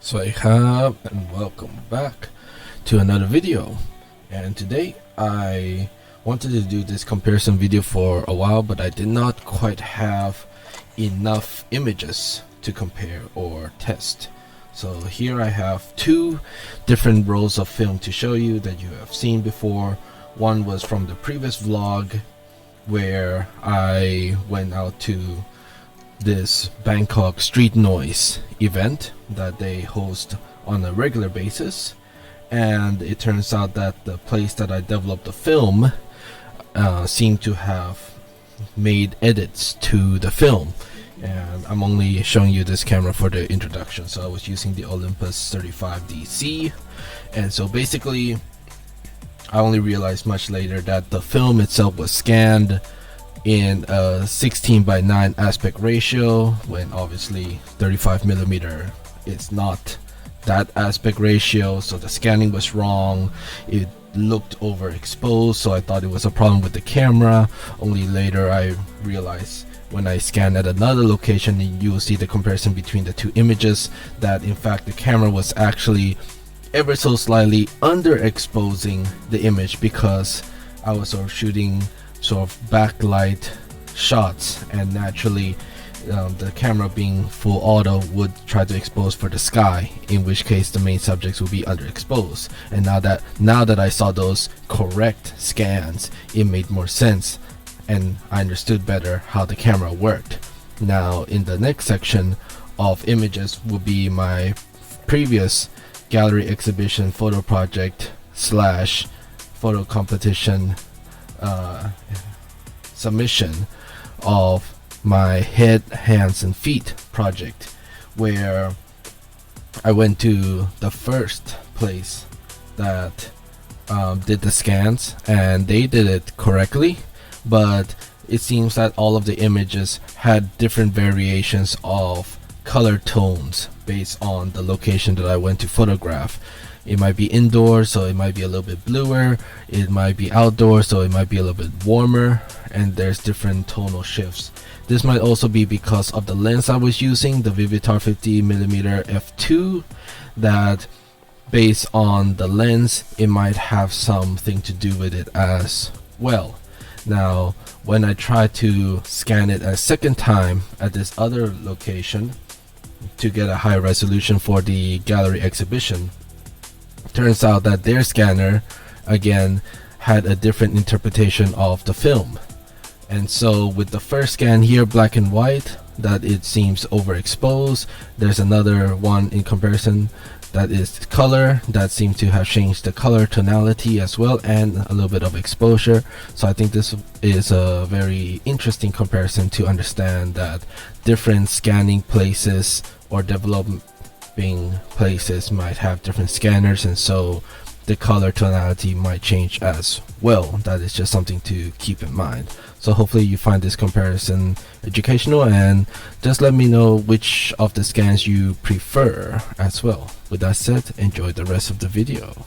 Swaihab and welcome back to another video. And today I wanted to do this comparison video for a while, but I did not quite have enough images to compare or test. So here I have two different rolls of film to show you that you have seen before. One was from the previous vlog where I went out to this Bangkok street noise event that they host on a regular basis, and it turns out that the place that I developed the film seemed to have made edits to the film. And I'm only showing you this camera for the introduction, so I was using the Olympus 35DC. And so basically I only realized much later that the film itself was scanned in a 16:9 aspect ratio, when obviously 35mm is not that aspect ratio, so the scanning was wrong. It looked overexposed, so I thought it was a problem with the camera. Only later I realized, when I scan at another location, you will see the comparison between the two images, that in fact the camera was actually ever so slightly underexposing the image, because I was sort of shooting sort of backlight shots, and naturally the camera being full auto would try to expose for the sky, in which case the main subjects will be underexposed. And now that I saw those correct scans, it made more sense and I understood better how the camera worked. Now in the next section of images will be my previous gallery exhibition photo project slash photo competition submission of my head, hands and feet project, where I went to the first place that did the scans, and they did it correctly, but it seems that all of the images had different variations of color tones based on the location that I went to photograph. It might be indoors, so it might be a little bit bluer. It might be outdoors, so it might be a little bit warmer, and there's different tonal shifts. This might also be because of the lens I was using, the Vivitar 50mm f2, that based on the lens it might have something to do with it as well. Now when I tried to scan it a second time at this other location to get a high resolution for the gallery exhibition, turns out that their scanner again had a different interpretation of the film. And so with the first scan here, black and white, that it seems overexposed. There's another one in comparison that is color, that seems to have changed the color tonality as well, and a little bit of exposure. So I think this is a very interesting comparison to understand that different scanning places or developing places might have different scanners, and so the color tonality might change as well. That is just something to keep in mind. So hopefully you find this comparison educational, and just let me know which of the scans you prefer as well. With that said, enjoy the rest of the video.